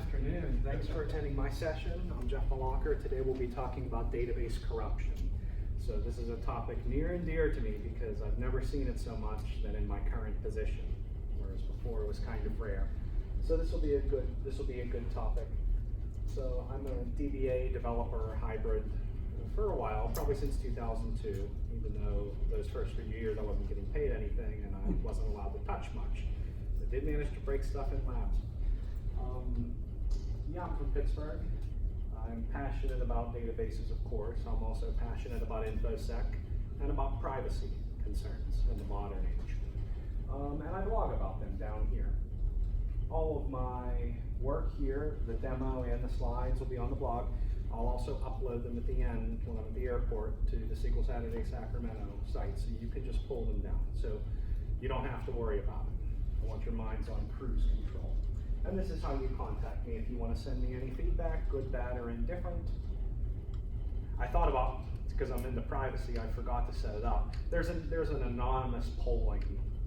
afternoon. Thanks for attending my session. I'm Jeff Mallocker. Today we'll be talking about database corruption. So this is a topic near and dear to me because I've never seen it so much than in my current position, whereas before it was kind of rare. So this will be a good topic. So I'm a DBA developer hybrid for a while, probably since 2002, even though those first few years I wasn't getting paid anything and I wasn't allowed to touch much. I did manage to break stuff in labs. Yeah, I'm from Pittsburgh. I'm passionate about databases, of course. I'm also passionate about InfoSec and about privacy concerns in the modern age. And I blog about them down here. All of my work here, the demo and the slides will be on the blog. I'll also upload them at the end when I'm at the airport to the SQL Saturday Sacramento site, so you can just pull them down. So you don't have to worry about it. I want your minds on cruise control. And this is how you contact me if you want to send me any feedback, good, bad, or indifferent. I thought about, because I'm into privacy, I forgot to set it up. There's an anonymous polling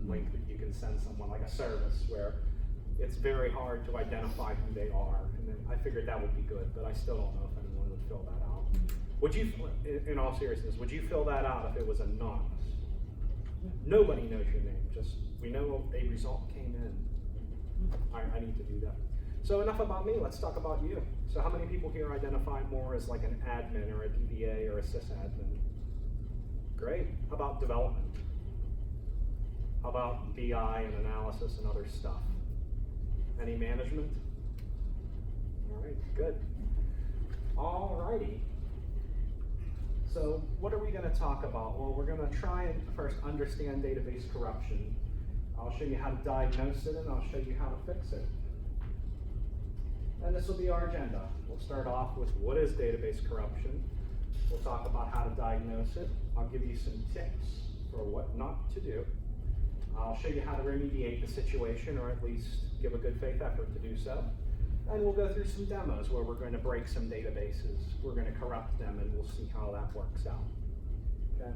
link that you can send someone, like a service, where it's very hard to identify who they are. And then I figured that would be good, but I still don't know if anyone would fill that out. Would you, in all seriousness, would you fill that out if it was anonymous? Nobody knows your name, just we know a result came in. I need to do that. So enough about me, let's talk about you. So how many people here identify more as like an admin or a DBA or a sysadmin? Great. How about development? How about BI and analysis and other stuff? Any management? All right, good. All righty. So what are we going to talk about? Well, we're going to try and first understand database corruption. I'll show you how to diagnose it, and I'll show you how to fix it. And this will be our agenda. We'll start off with what is database corruption. We'll talk about how to diagnose it. I'll give you some tips for what not to do. I'll show you how to remediate the situation, or at least give a good faith effort to do so. And we'll go through some demos where we're going to break some databases. We're going to corrupt them, and we'll see how that works out. Okay?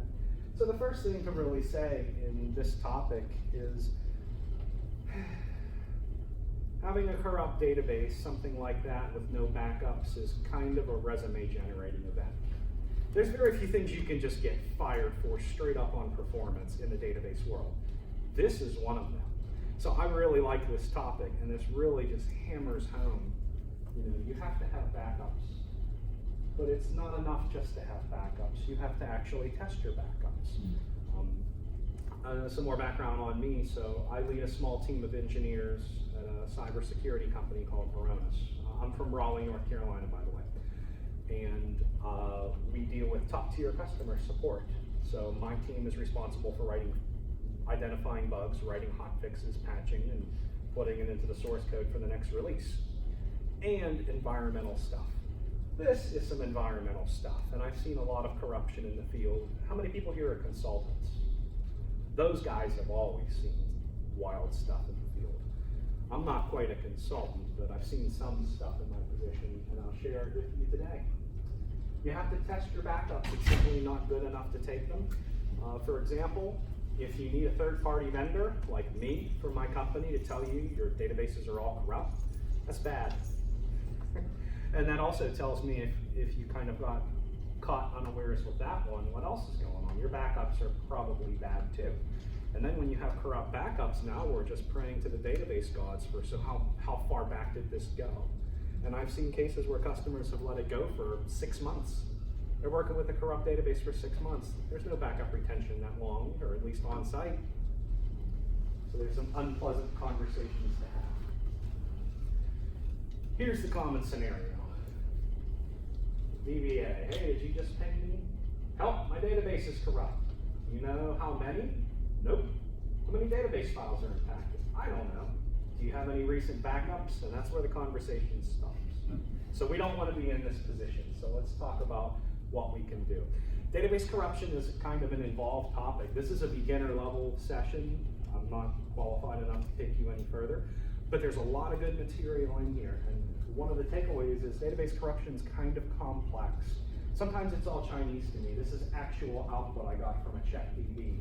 So the first thing to really say in this topic is having a corrupt database, something like that with no backups, is kind of a resume generating event. There's very few things you can just get fired for straight up on performance in the database world. This is one of them. So I really like this topic, and this really just hammers home, you have to have backups. But it's not enough just to have backups. You have to actually test your backups. Some more background on me. So I lead a small team of engineers at a cybersecurity company called Varonis. I'm from Raleigh, North Carolina, by the way. And we deal with top-tier customer support. So my team is responsible for identifying bugs, writing hot fixes, patching, and putting it into the source code for the next release. And environmental stuff. This is some environmental stuff, and I've seen a lot of corruption in the field. How many people here are consultants? Those guys have always seen wild stuff in the field. I'm not quite a consultant, but I've seen some stuff in my position, and I'll share it with you today. You have to test your backups. It's simply not good enough to take them. For example, if you need a third-party vendor, like me, from my company to tell you your databases are all corrupt, that's bad. And that also tells me if you kind of got caught unawares with that one, what else is going on? Your backups are probably bad too. And then when you have corrupt backups, now we're just praying to the database gods for, so how far back did this go? And I've seen cases where customers have let it go for 6 months. They're working with a corrupt database for 6 months. There's no backup retention that long, or at least on site. So there's some unpleasant conversations to have. Here's the common scenario. DBA, hey, did you just ping me? Help, my database is corrupt. You know how many? Nope. How many database files are impacted? I don't know. Do you have any recent backups? And that's where the conversation stops. So we don't want to be in this position. So let's talk about what we can do. Database corruption is kind of an involved topic. This is a beginner level session. I'm not qualified enough to take you any further, but there's a lot of good material in here. And one of the takeaways is database corruption is kind of complex. Sometimes it's all Chinese to me. This is actual output I got from a Czech DB.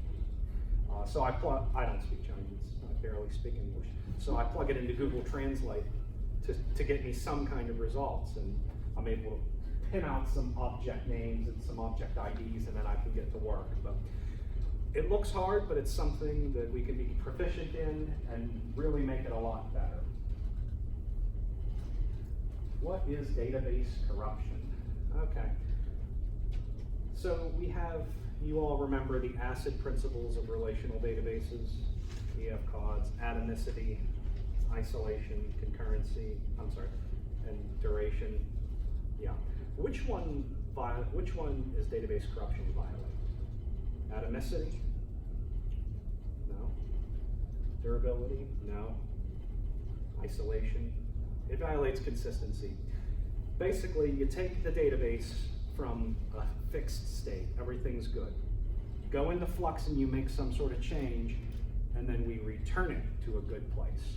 I don't speak Chinese, I barely speak English. So I plug it into Google Translate, to get me some kind of results, and I'm able to pin out some object names and some object IDs, and then I can get to work. But it looks hard, but it's something that we can be proficient in and really make it a lot better. What is database corruption? Okay. So we have, you all remember the ACID principles of relational databases. We have CODs, atomicity, isolation, concurrency, and duration. Yeah. Which one is database corruption violate? Atomicity? No. Durability? No. Isolation? It violates consistency. Basically, you take the database from a fixed state, everything's good. You go into Flux and you make some sort of change, and then we return it to a good place.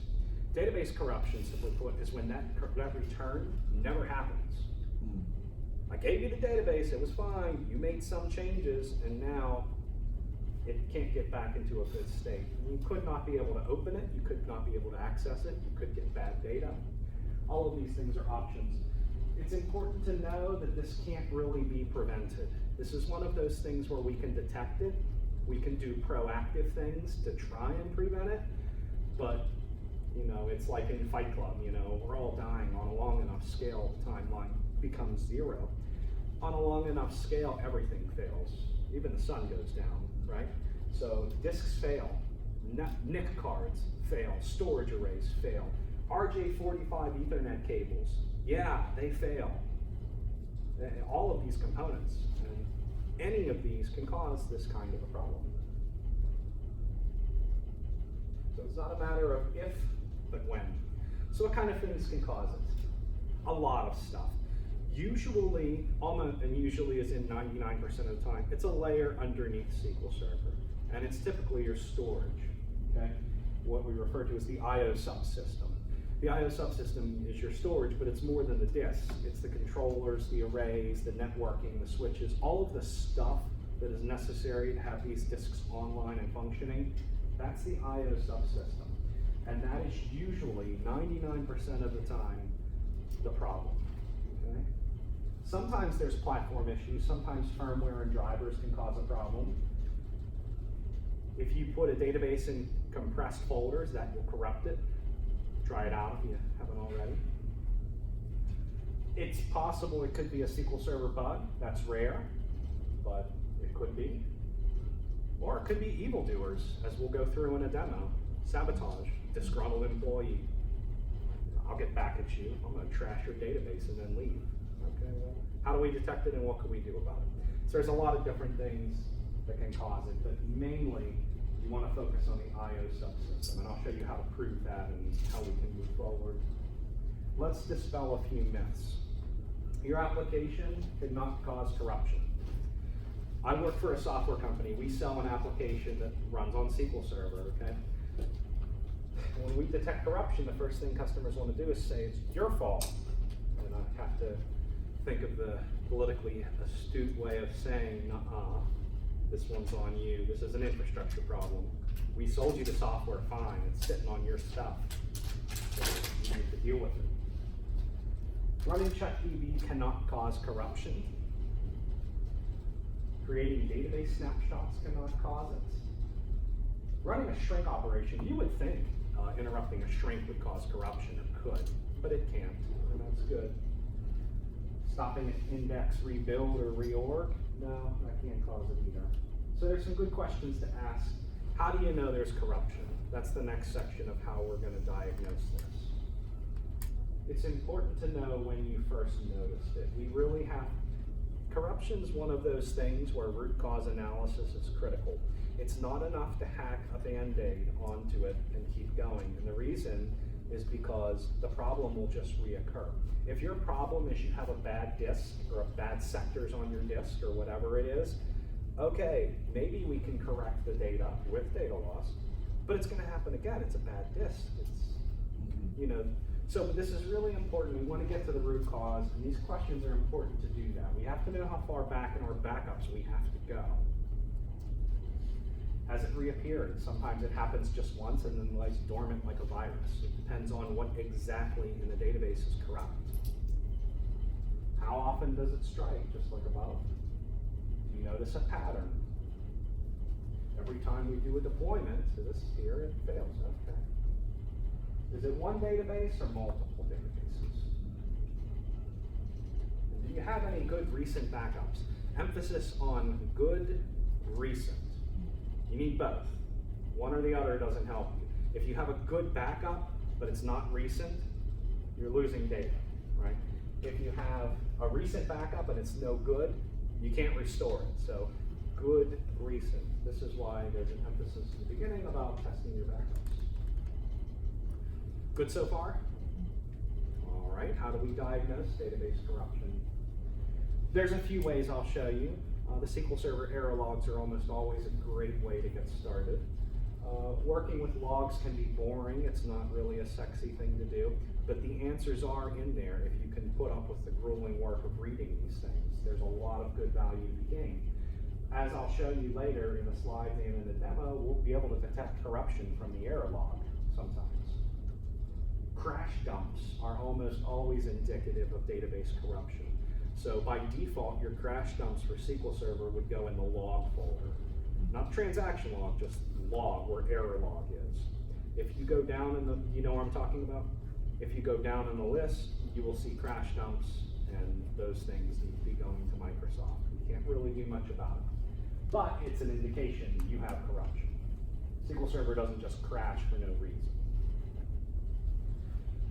Database corruption, simply put, is when that return never happens. I gave you the database, it was fine, you made some changes, and now it can't get back into a good state. You could not be able to open it, you could not be able to access it, you could get bad data. All of these things are options. It's important to know that this can't really be prevented. This is one of those things where we can detect it, we can do proactive things to try and prevent it, but you know, it's like in Fight Club, you know, we're all dying on a long enough scale, timeline becomes 0. On a long enough scale, everything fails. Even the sun goes down, right? So disks fail, NIC cards fail, storage arrays fail, RJ45 Ethernet cables, yeah, they fail. All of these components, and any of these can cause this kind of a problem. So it's not a matter of if, but when. So what kind of things can cause it? A lot of stuff. Usually, and usually is in 99% of the time, it's a layer underneath SQL Server. And it's typically your storage, okay? What we refer to as the IO subsystem. The IO subsystem is your storage, but it's more than the disk. It's the controllers, the arrays, the networking, the switches, all of the stuff that is necessary to have these disks online and functioning. That's the IO subsystem. And that is usually 99% of the time the problem, okay? Sometimes there's platform issues, sometimes firmware and drivers can cause a problem. If you put a database in compressed folders, that will corrupt it. Try it out if you haven't already. It's possible it could be a SQL Server bug, that's rare, but it could be. Or it could be evildoers, as we'll go through in a demo. Sabotage, disgruntled employee. I'll get back at you, I'm gonna trash your database and then leave. Okay, well, how do we detect it and what can we do about it? So there's a lot of different things that can cause it, but mainly you want to focus on the IO subsystem, and I'll show you how to prove that and how we can move forward. Let's dispel a few myths. Your application cannot cause corruption. I work for a software company. We sell an application that runs on SQL Server, okay? When we detect corruption, the first thing customers want to do is say, it's your fault. And I have to think of the politically astute way of saying, nuh-uh, this one's on you. This is an infrastructure problem. We sold you the software fine. It's sitting on your stuff. So you need to deal with it. Running CheckDB cannot cause corruption. Creating database snapshots cannot cause it. Running a shrink operation, you would think interrupting a shrink would cause corruption. It could, but it can't, and that's good. Stopping an index rebuild or reorg, no, that can't cause it either. So there's some good questions to ask. How do you know there's corruption? That's the next section of how we're going to diagnose this. It's important to know when you first noticed it. We really have, corruption's one of those things where root cause analysis is critical. It's not enough to hack a Band-Aid onto it and keep going. And the reason is because the problem will just reoccur. If your problem is you have a bad disk or bad sectors on your disk or whatever it is, okay, maybe we can correct the data with data loss, but it's going to happen again. It's a bad disk. It's, you know, so this is really important. We want to get to the root cause, and these questions are important to do that. We have to know how far back in our backups we have to go. Has it reappeared? Sometimes it happens just once and then lies dormant like a virus. It depends on what exactly in the database is corrupt. How often does it strike, just like above? Do you notice a pattern? Every time we do a deployment to this here, it fails. Okay. Is it one database or multiple databases? And do you have any good recent backups? Emphasis on good recent. You need both. One or the other doesn't help you. If you have a good backup, but it's not recent, you're losing data, right? If you have a recent backup and it's no good, you can't restore it. So good recent. This is why there's an emphasis in the beginning about testing your backups. Good so far? All right, how do we diagnose database corruption? There's a few ways I'll show you. The SQL Server error logs are almost always a great way to get started. Working with logs can be boring. It's not really a sexy thing to do, but the answers are in there if you can put up with the grueling work of reading these things. There's a lot of good value to be gained. As I'll show you later in the slides and in the demo, we'll be able to detect corruption from the error log sometimes. Crash dumps are almost always indicative of database corruption. So by default, your crash dumps for SQL Server would go in the log folder. Not transaction log, just log, where error log is. If you go down in the, you know what I'm talking about? If you go down in the list, you will see crash dumps, and those things need to be going to Microsoft. You can't really do much about it. But it's an indication you have corruption. SQL Server doesn't just crash for no reason.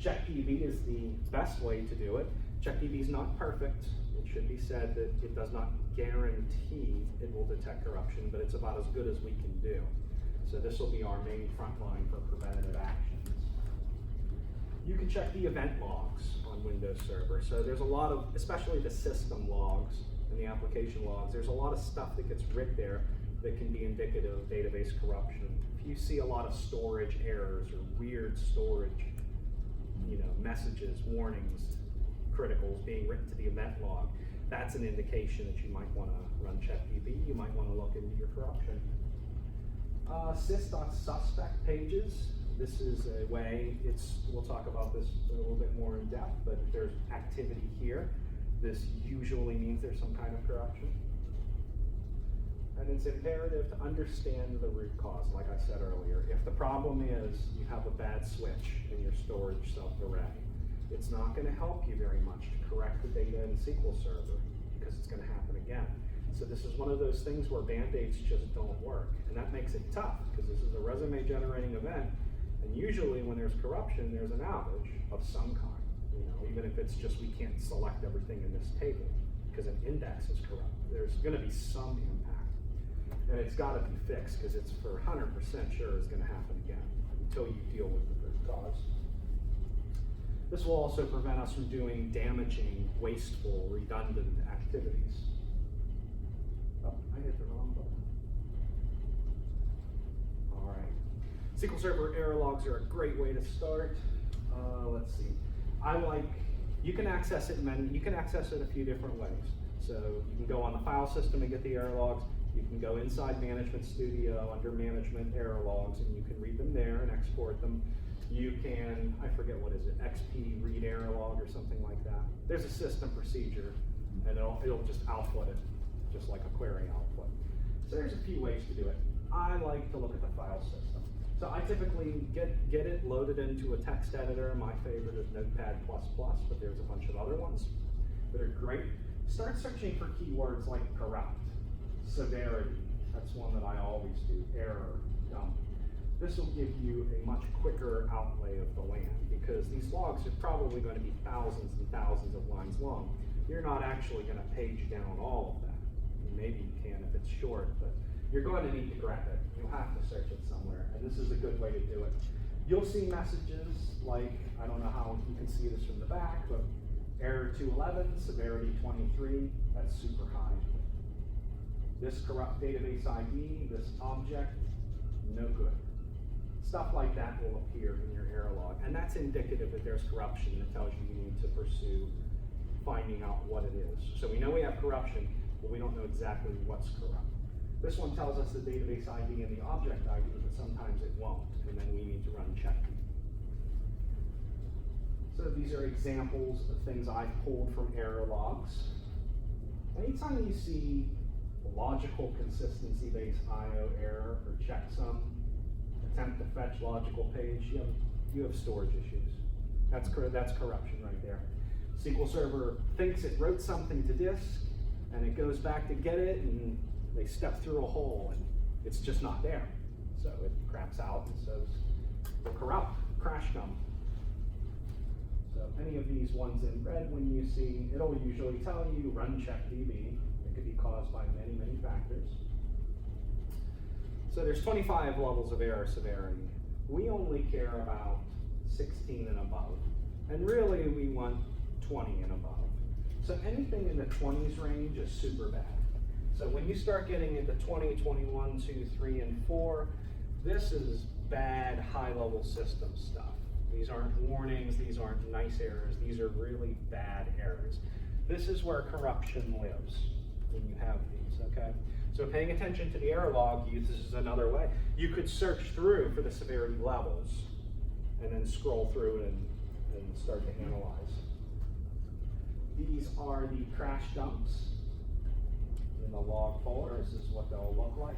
CheckDB is the best way to do it. CheckDB is not perfect. It should be said that it does not guarantee it will detect corruption, but it's about as good as we can do. So this will be our main front line for preventative actions. You can check the event logs on Windows Server. So there's a lot of, especially the system logs and the application logs, there's a lot of stuff that gets writ there that can be indicative of database corruption. If you see a lot of storage errors or weird storage, messages, warnings, criticals being written to the event log, that's an indication that you might want to run CheckDB. You might want to look into your corruption. Sys.suspect pages. This is a way, we'll talk about this a little bit more in depth, but if there's activity here, this usually means there's some kind of corruption. And it's imperative to understand the root cause, like I said earlier. If the problem is you have a bad switch in your storage array, it's not going to help you very much to correct the data in SQL Server because it's going to happen again. So this is one of those things where Band-Aids just don't work. And that makes it tough because this is a resume generating event. And usually when there's corruption, there's an outage of some kind. Even if it's just we can't select everything in this table because an index is corrupt. There's going to be some impact. And it's got to be fixed because it's for 100% sure it's going to happen again until you deal with the root cause. This will also prevent us from doing damaging, wasteful, redundant activities. Oh, I hit the wrong button. All right. SQL Server error logs are a great way to start. Let's see. You can access it a few different ways. So you can go on the file system and get the error logs. You can go inside Management Studio under Management Error Logs, and you can read them there and export them. You can, I forget what is it, XP read error log or something like that. There's a system procedure, and it'll just output it, just like a query output. So there's a few ways to do it. I like to look at the file system. So I typically get it loaded into a text editor. My favorite is Notepad++, but there's a bunch of other ones that are great. Start searching for keywords like corrupt, severity. That's one that I always do. Error, dump. This will give you a much quicker outlay of the land because these logs are probably going to be thousands and thousands of lines long. You're not actually going to page down all of that. Maybe you can if it's short, but you're going to need to grab it. You'll have to search it somewhere, and this is a good way to do it. You'll see messages like, I don't know how you can see this from the back, but error 211, severity 23, that's super high. This corrupt database ID, this object, no good. Stuff like that will appear in your error log, and that's indicative that there's corruption that tells you you need to pursue finding out what it is. So we know we have corruption, but we don't know exactly what's corrupt. This one tells us the database ID and the object ID, but sometimes it won't, and then we need to run check. So these are examples of things I've pulled from error logs. Anytime you see logical consistency-based IO error or checksum, attempt to fetch logical page, you have storage issues. That's corruption right there. SQL Server thinks it wrote something to disk, and it goes back to get it, and they step through a hole, and it's just not there. So it craps out and says, we're corrupt, crash dump. So any of these ones in red, when you see, it'll usually tell you run check DB. It could be caused by many, many factors. So there's 25 levels of error severity. We only care about 16 and above. And really we want 20 and above. So anything in the 20s range is super bad. So when you start getting into 20, 21, 2, 3, and 4, this is bad high-level system stuff. These aren't warnings, these aren't nice errors, these are really bad errors. This is where corruption lives when you have these, okay? So paying attention to the error log uses another way. You could search through for the severity levels and then scroll through it and start to analyze. These are the crash dumps in the log folder. This is what they'll look like.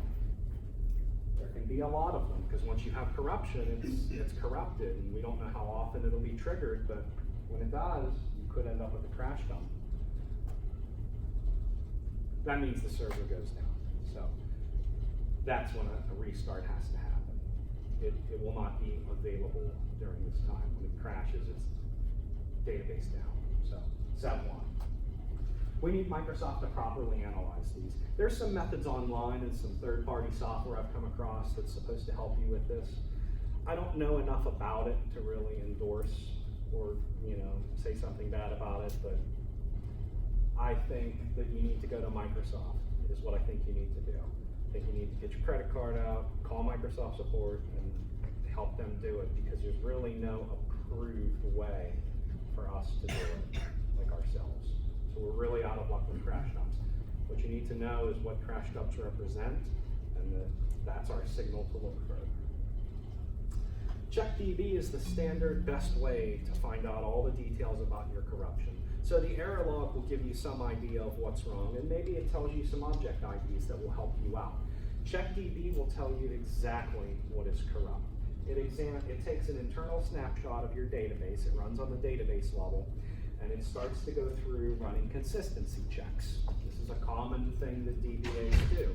There can be a lot of them, because once you have corruption, it's corrupted, and we don't know how often it'll be triggered, but when it does, you could end up with a crash dump. That means the server goes down. So that's when a restart has to happen. It will not be available during this time. When it crashes, it's database down. So step one. We need Microsoft to properly analyze these. There's some methods online and some third-party software I've come across that's supposed to help you with this. I don't know enough about it to really endorse or say something bad about it, but I think that you need to go to Microsoft is what I think you need to do. I think you need to get your credit card out, call Microsoft support, and help them do it, because there's really no approved way for us to do it like ourselves. So we're really out of luck with crash dumps. What you need to know is what crash dumps represent, and that's our signal to look for. CheckDB is the standard best way to find out all the details about your corruption. So the error log will give you some idea of what's wrong, and maybe it tells you some object IDs that will help you out. CheckDB will tell you exactly what is corrupt. It takes an internal snapshot of your database, it runs on the database level, and it starts to go through running consistency checks. This is a common thing that DBAs do.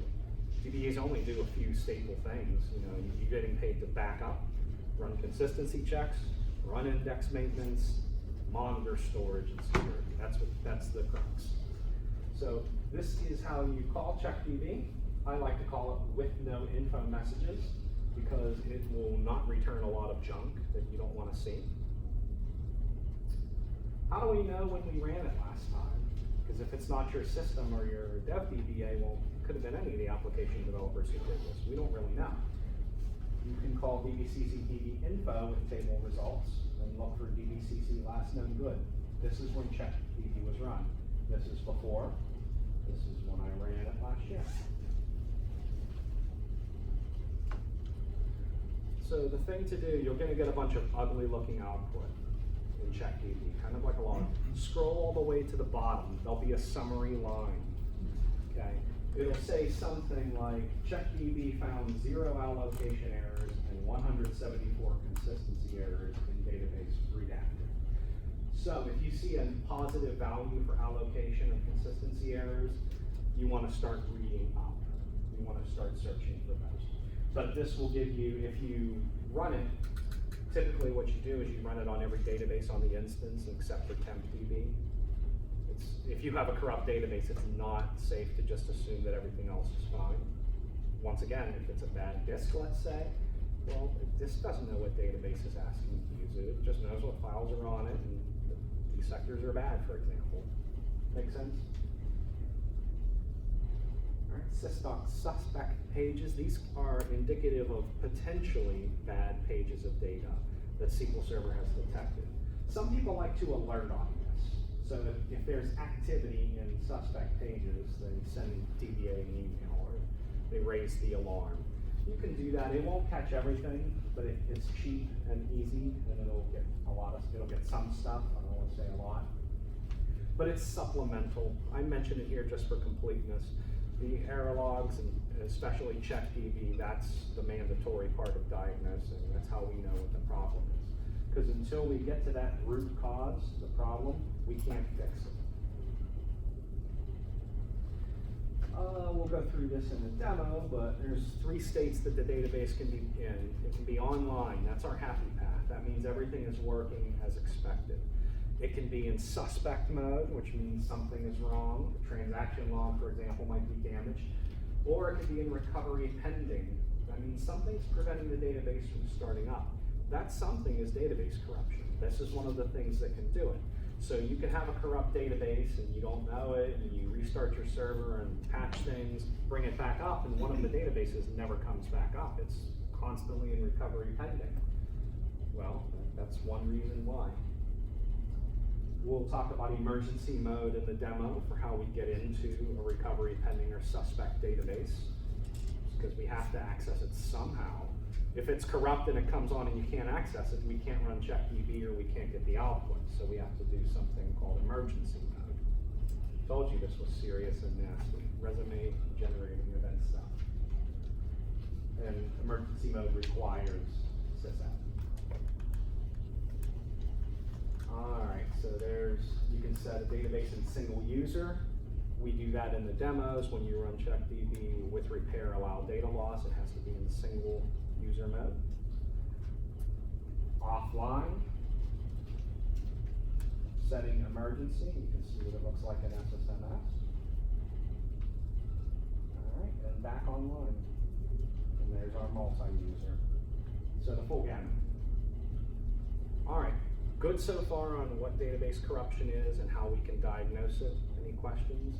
DBAs only do a few staple things. You're getting paid to back up, run consistency checks, run index maintenance, monitor storage and security. That's the crux. So this is how you call CheckDB. I like to call it with no info messages, because it will not return a lot of junk that you don't want to see. How do we know when we ran it last time? Because if it's not your system or your dev DBA, well, it could have been any of the application developers who did this. We don't really know. You can call DBCC DB info with table results and look for DBCC last known good. This is when CheckDB was run. This is before. This is when I ran it last year. So the thing to do, you're going to get a bunch of ugly looking output in CheckDB, kind of like a log. Scroll all the way to the bottom. There'll be a summary line. Okay, it'll say something like CheckDB found 0 allocation errors and 174 consistency errors in database redacted. So if you see a positive value for allocation and consistency errors, you want to start reading up. You want to start searching for those. But this will give you, if you run it, typically what you do is you run it on every database on the instance except for TempDB. If you have a corrupt database, it's not safe to just assume that everything else is fine. Once again, if it's a bad disk, let's say, well, this doesn't know what database is asking to use it. It just knows what files are on it, and these sectors are bad, for example. Make sense? All right, suspect pages. These are indicative of potentially bad pages of data that SQL Server has detected. Some people like to alert on this. So if there's activity in suspect pages, they send DBA an email or they raise the alarm. You can do that. It won't catch everything, but it's cheap and easy, and it'll get some stuff. I don't want to say a lot, but it's supplemental. I mention it here just for completeness. The error logs and especially check DB, that's the mandatory part of diagnosing. That's how we know what the problem is. Because until we get to that root cause, the problem, we can't fix it. We'll go through this in the demo, but there's 3 states that the database can be in. It can be online, that's our happy path. That means everything is working as expected. It can be in suspect mode, which means something is wrong. The transaction log, for example, might be damaged. Or it can be in recovery pending. That means something's preventing the database from starting up. That something is database corruption. This is one of the things that can do it. So you can have a corrupt database and you don't know it, and you restart your server and patch things, bring it back up, and one of the databases never comes back up. It's constantly in recovery pending. Well, that's one reason why. We'll talk about emergency mode in the demo for how we get into a recovery pending or suspect database, because we have to access it somehow. If it's corrupt and it comes on and you can't access it, we can't run checkDB or we can't get the output. So we have to do something called emergency mode. Told you this was serious and nasty. Resume generating event stuff. And emergency mode requires sysadmin. All right, so you can set a database in single user. We do that in the demos. When you run checkDB with repair allow data loss, it has to be in single user mode. Offline, setting emergency. You can see what it looks like in SSMS. All right, and back online. And there's our multi-user. So the full gamut. All right. Good so far on what database corruption is and how we can diagnose it. Any questions?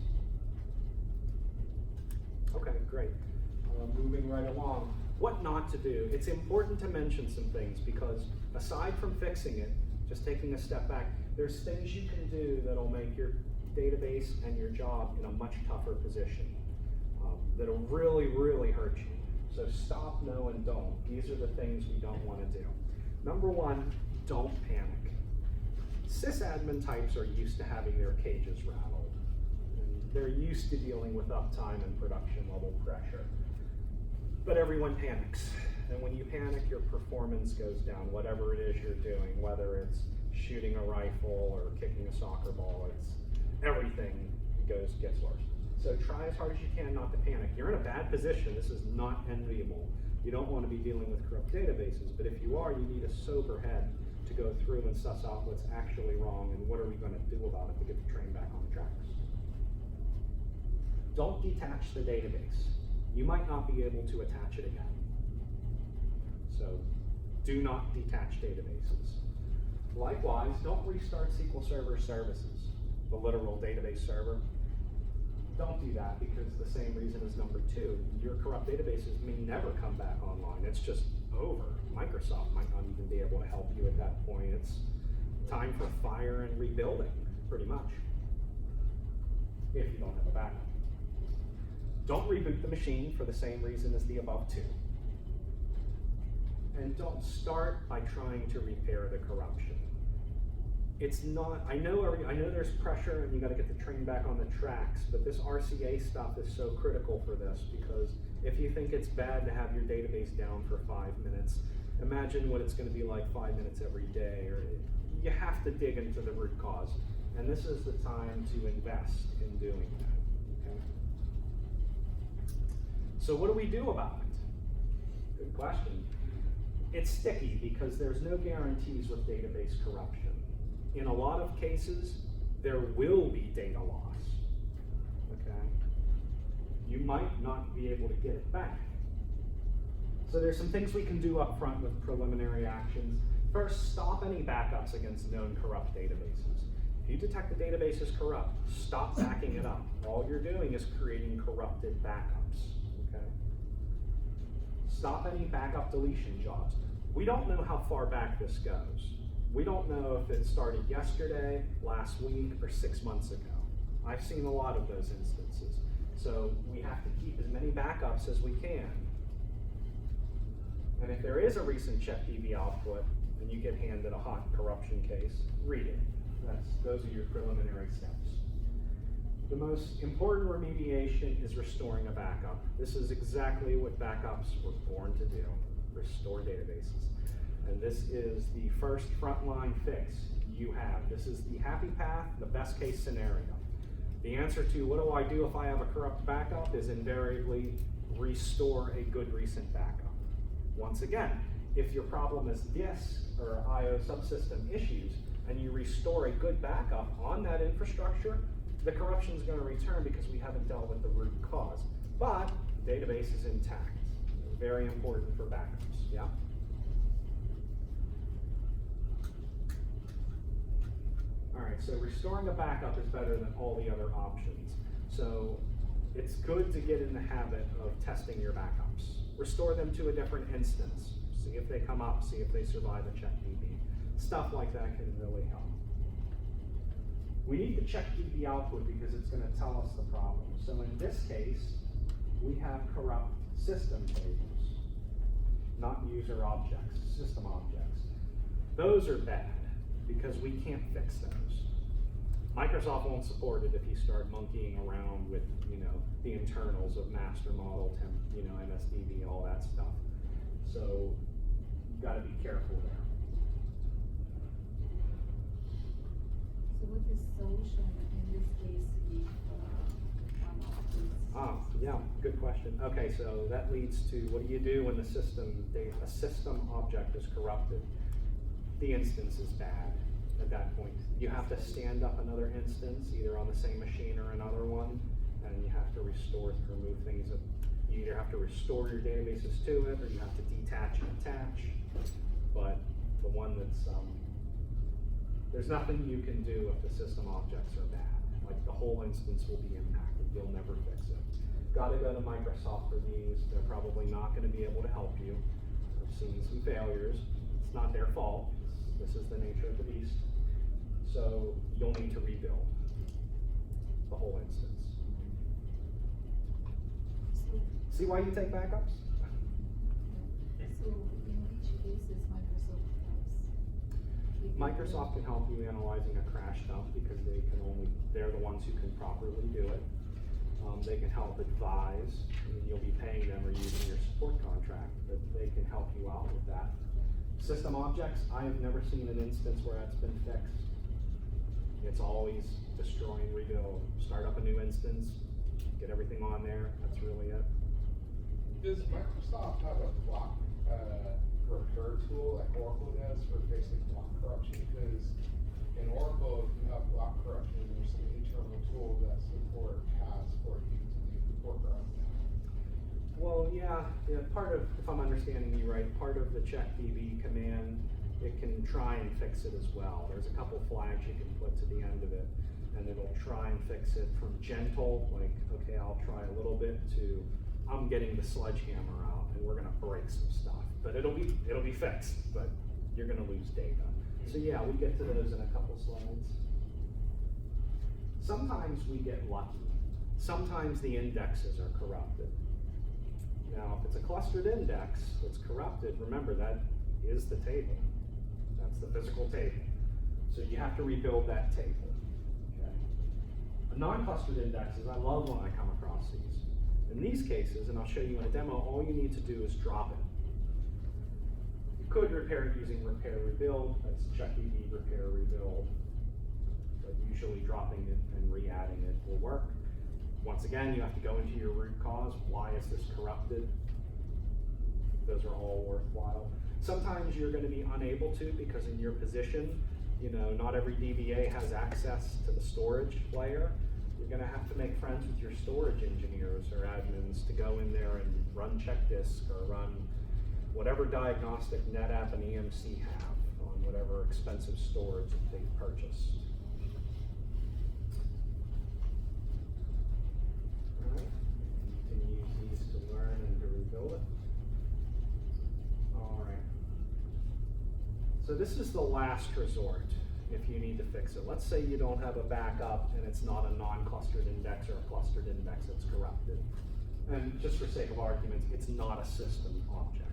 Okay, great. Moving right along. What not to do. It's important to mention some things because aside from fixing it, just taking a step back, there's things you can do that'll make your database and your job in a much tougher position. That'll really, really hurt you. So stop, no, and don't. These are the things we don't want to do. Number 1, don't panic. Sysadmin types are used to having their cages rattled. And they're used to dealing with uptime and production level pressure. But everyone panics. And when you panic, your performance goes down, whatever it is you're doing, whether it's shooting a rifle or kicking a soccer ball, everything gets worse. So try as hard as you can not to panic. You're in a bad position. This is not enviable. You don't want to be dealing with corrupt databases, but if you are, you need a sober head to go through and suss out what's actually wrong and what are we going to do about it to get the train back on the tracks. Don't detach the database. You might not be able to attach it again. So do not detach databases. Likewise, don't restart SQL Server services, the literal database server. Don't do that because the same reason as number 2, your corrupt databases may never come back online. It's just over. Microsoft might not even be able to help you at that point. It's time for fire and rebuilding, pretty much, if you don't have a backup. Don't reboot the machine for the same reason as the above 2. And don't start by trying to repair the corruption. It's not, I know there's pressure and you got to get the train back on the tracks, but this RCA stuff is so critical for this because if you think it's bad to have your database down for 5 minutes, imagine what it's going to be like 5 minutes every day. Or you have to dig into the root cause, and this is the time to invest in doing that. Okay? So what do we do about it? Good question. It's sticky because there's no guarantees with database corruption. In a lot of cases, there will be data loss, okay? You might not be able to get it back. So there's some things we can do up front with preliminary actions. First, stop any backups against known corrupt databases. If you detect the database is corrupt, stop backing it up. All you're doing is creating corrupted backups, okay? Stop any backup deletion jobs. We don't know how far back this goes. We don't know if it started yesterday, last week, or 6 months ago. I've seen a lot of those instances. So we have to keep as many backups as we can. And if there is a recent CheckDB output, and you get handed a hot corruption case, read it. Those are your preliminary steps. The most important remediation is restoring a backup. This is exactly what backups were born to do, restore databases. And this is the first frontline fix you have. This is the happy path, the best case scenario. The answer to what do I do if I have a corrupt backup is invariably restore a good recent backup. Once again, if your problem is disk or IO subsystem issues and you restore a good backup on that infrastructure, the corruption is going to return because we haven't dealt with the root cause. But the database is intact. Very important for backups, yeah? All right, so restoring a backup is better than all the other options. So it's good to get in the habit of testing your backups. Restore them to a different instance. See if they come up, see if they survive a CheckDB. Stuff like that can really help. We need the CheckDB output because it's going to tell us the problem. So in this case, we have corrupt system tables, not user objects, system objects. Those are bad because we can't fix those. Microsoft won't support it if you start monkeying around with, the internals of master model, MSDB, all that stuff. So you've got to be careful there. So what is solution in this case if one of these? Yeah, good question. Okay, so that leads to what do you do when a system object is corrupted? The instance is bad at that point. You have to stand up another instance, either on the same machine or another one, and you have to restore to remove things. You either have to restore your databases to it, or you have to detach and attach. But the one that's, there's nothing you can do if the system objects are bad. Like the whole instance will be impacted. You'll never fix it. Got to go to Microsoft for these. They're probably not going to be able to help you. I've seen some failures. It's not their fault. This is the nature of the beast. So you'll need to rebuild the whole instance. See why you take backups? So in which cases Microsoft helps? Microsoft can help you analyzing a crash dump because they're the ones who can properly do it. They can help advise, and you'll be paying them or using your support contract, but they can help you out with that. System objects, I have never seen an instance where that's been fixed. It's always destroy and rebuild. Start up a new instance, get everything on there, that's really it. Does Microsoft have a block repair tool like Oracle does for fixing block corruption? Because in Oracle, if you have block corruption, there's some internal tool that support has for you to do work around that. Well, yeah, part of, if I'm understanding you right, part of the CheckDB command, it can try and fix it as well. There's a couple flags you can put to the end of it, and it'll try and fix it from gentle, like, okay, I'll try a little bit, to I'm getting the sledgehammer out and we're gonna break some stuff. But it'll be fixed, but you're gonna lose data. So yeah, we get to those in a couple slides. Sometimes we get lucky. Sometimes the indexes are corrupted. Now, if it's a clustered index that's corrupted, remember that is the table. That's the physical table. So you have to rebuild that table. Okay? A non-clustered indexes, I love when I come across these. In these cases, and I'll show you in a demo, all you need to do is drop it. You could repair it using repair rebuild. That's CheckDB repair rebuild. But usually dropping it and re-adding it will work. Once again, you have to go into your root cause. Why is this corrupted? Those are all worthwhile. Sometimes you're going to be unable to because in your position, not every DBA has access to the storage layer. You're going to have to make friends with your storage engineers or admins to go in there and run check disk or run whatever diagnostic NetApp and EMC have on whatever expensive storage that they've purchased. All right. You can use these to learn and to rebuild it. All right. So this is the last resort. if you need to fix it. Let's say you don't have a backup and it's not a non-clustered index or a clustered index that's corrupted. And just for sake of argument, it's not a system object.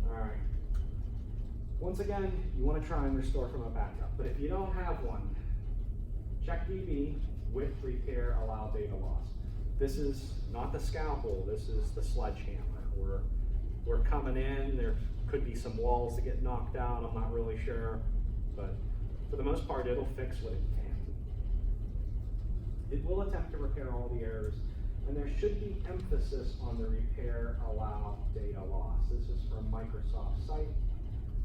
All right. Once again, you want to try and restore from a backup, but if you don't have one, check DB with repair allow data loss. This is not the scalpel, this is the sledgehammer. We're coming in, there could be some walls that get knocked out, I'm not really sure, but for the most part, it'll fix what it can. It will attempt to repair all the errors, and there should be emphasis on the repair allow data loss. This is from Microsoft site,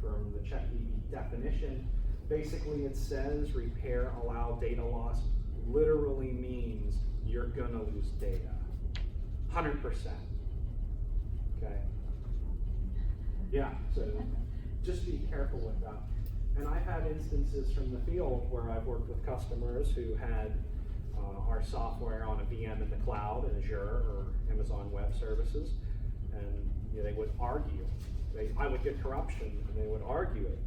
from the CheckDB definition. Basically, it says repair allow data loss literally means you're gonna lose data, 100%. Okay. Yeah, so just be careful with that. And I've had instances from the field where I've worked with customers who had our software on a VM in the cloud, in Azure or Amazon Web Services, and they would argue. I would get corruption, and they would argue it.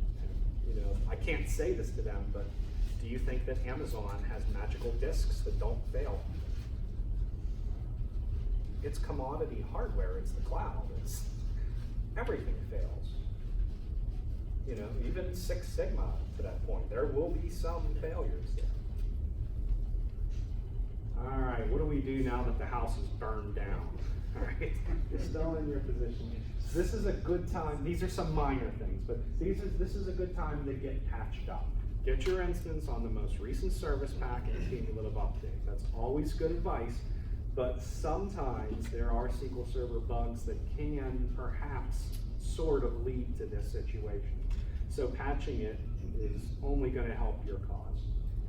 And, I can't say this to them, but do you think that Amazon has magical disks that don't fail? It's commodity hardware, it's the cloud, everything fails. Even Six Sigma to that point, there will be some failures there. All right, what do we do now that the house is burned down? All right, you're still in your position. This is a good time, these are some minor things, but this is a good time to get patched up. Get your instance on the most recent service pack and cumulative update. That's always good advice, but sometimes there are SQL Server bugs that can perhaps sort of lead to this situation. So patching it is only going to help your cause.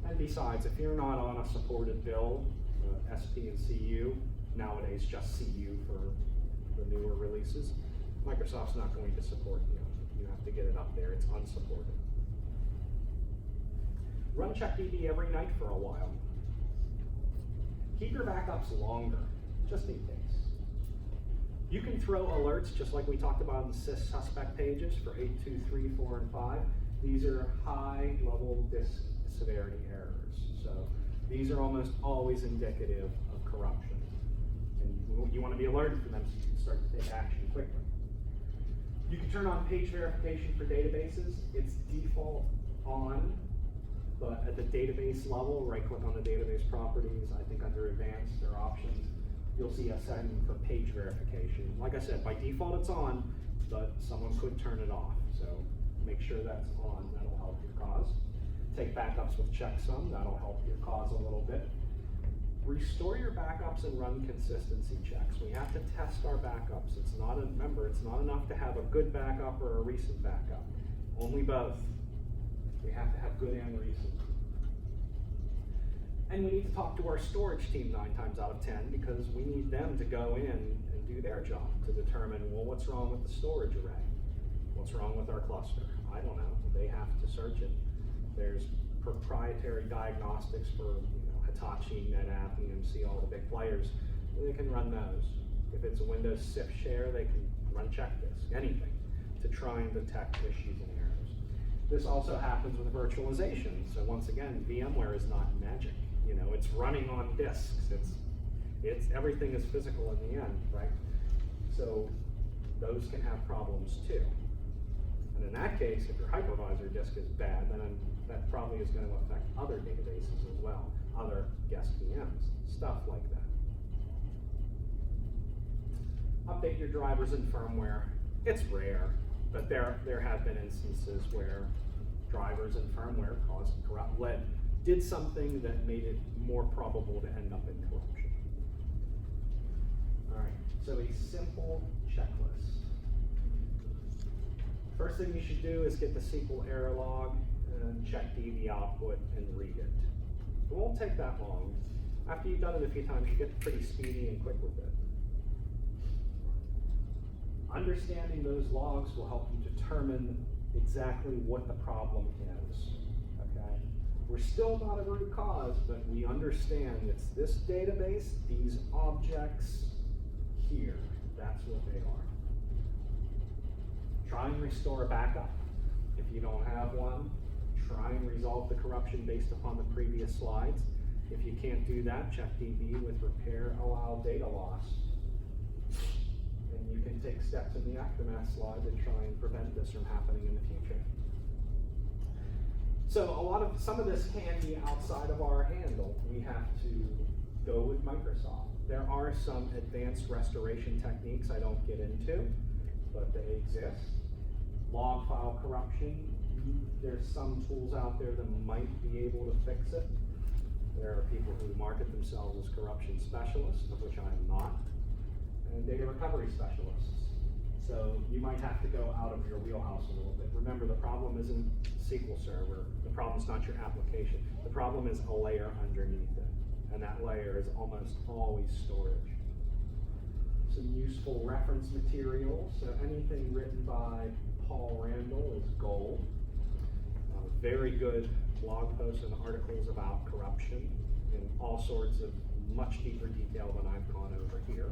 And besides, if you're not on a supported build, SP and CU, nowadays just CU for the newer releases, Microsoft's not going to support you. You have to get it up there, it's unsupported. Run CheckDB every night for a while. Keep your backups longer, just in case. You can throw alerts, just like we talked about in suspect pages for 8, 2, 3, 4, and 5. These are high-level disk severity errors. So these are almost always indicative of corruption. And you want to be alerted for them so you can start to take action quickly. You can turn on page verification for databases. It's default on, but at the database level, right-click on the database properties. I think under advanced or options, you'll see a setting for page verification. Like I said, by default it's on, but someone could turn it off. So make sure that's on, that'll help your cause. Take backups with checksum, that'll help your cause a little bit. Restore your backups and run consistency checks. We have to test our backups. Remember, it's not enough to have a good backup or a recent backup. Only both. We have to have good and recent. And we need to talk to our storage team 9 times out of 10 because we need them to go in and do their job to determine, well, what's wrong with the storage array? What's wrong with our cluster? I don't know. They have to search it. There's proprietary diagnostics for Hitachi, NetApp, EMC, all the big players. They can run those. If it's a Windows SIP share, they can run checkdisk, anything, to try and detect issues and errors. This also happens with virtualization. So once again, VMware is not magic. It's running on disks. It's everything is physical in the end, right? So those can have problems too. And in that case, if your hypervisor disk is bad, then that probably is going to affect other databases as well, other guest VMs, stuff like that. Update your drivers and firmware. It's rare, but there have been instances where drivers and firmware did something that made it more probable to end up in corruption. All right, so a simple checklist. First thing you should do is get the SQL error log and check DB output and read it. It won't take that long. After you've done it a few times, you get pretty speedy and quick with it. Understanding those logs will help you determine exactly what the problem is, okay? We're still not a root cause, but we understand it's this database, these objects here. That's what they are. Try and restore a backup. If you don't have one, try and resolve the corruption based upon the previous slides. If you can't do that, check DB with repair allow data loss. And you can take steps in the aftermath slide to try and prevent this from happening in the future. So some of this can be outside of our handle. We have to go with Microsoft. There are some advanced restoration techniques I don't get into, but they exist. Log file corruption, there's some tools out there that might be able to fix it. There are people who market themselves as corruption specialists, of which I am not, and data recovery specialists. So you might have to go out of your wheelhouse a little bit. Remember, the problem isn't SQL Server. The problem's not your application. The problem is a layer underneath it, and that layer is almost always storage. Some useful reference materials. So anything written by Paul Randall is gold. Very good blog posts and articles about corruption in all sorts of much deeper detail than I've gone over here.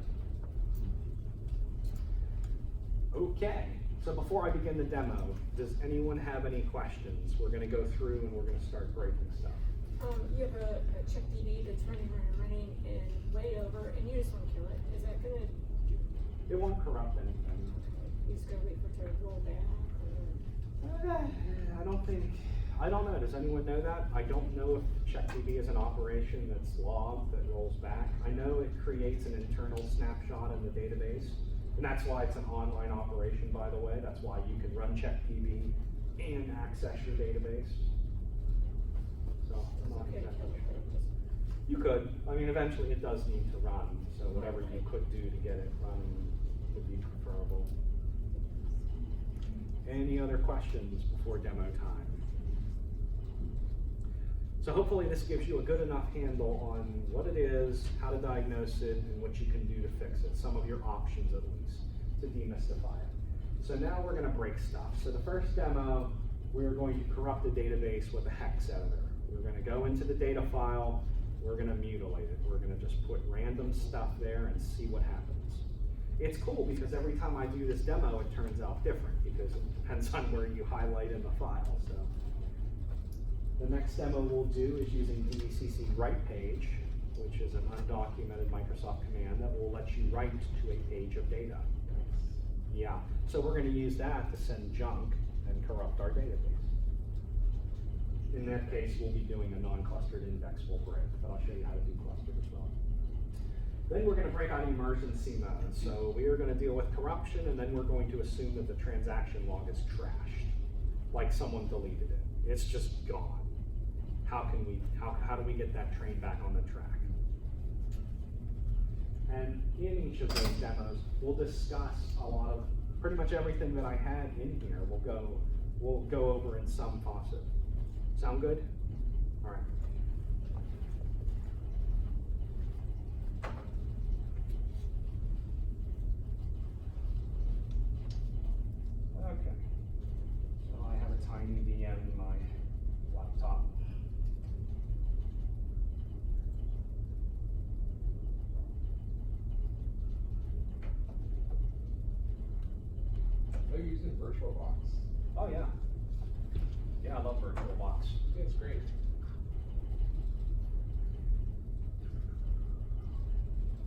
Okay, so before I begin the demo, does anyone have any questions? We're going to go through and we're going to start breaking stuff. You have a check DB that's running and way over, and you just want to kill it. Is that going to do? It won't corrupt anything. You just going to wait for it to roll back? I don't know. Does anyone know that? I don't know if CheckDB is an operation that's logged that rolls back. I know it creates an internal snapshot in the database, and that's why it's an online operation, by the way. That's why you can run CheckDB and access your database. So, I'm not exactly sure. You could. I mean, eventually it does need to run, so whatever you could do to get it running would be preferable. Any other questions before demo time? So hopefully this gives you a good enough handle on what it is, how to diagnose it, and what you can do to fix it. Some of your options, at least, to demystify it. So now we're going to break stuff. So the first demo, we're going to corrupt a database with a hex editor. We're going to go into the data file. We're going to mutilate it. We're going to just put random stuff there and see what happens. It's cool because every time I do this demo, it turns out different because it depends on where you highlight in the file. So the next demo we'll do is using DECC write page, which is an undocumented Microsoft command that will let you write to a page of data. Yeah, so we're going to use that to send junk and corrupt our database. In that case, we'll be doing a non-clustered indexable break, but I'll show you how to do clustered as well. Then we're going to break out emergency mode. So we are going to deal with corruption, and then we're going to assume that the transaction log is trashed, like someone deleted it. It's just gone. How do we get that train back on the track? And in each of those demos, we'll discuss a lot of pretty much everything that I had in here. We'll go over in some facet. Sound good? All right. Okay. So I have a tiny VM in my laptop. Are you using VirtualBox? Oh yeah. Yeah, I love VirtualBox. Yeah, it's great.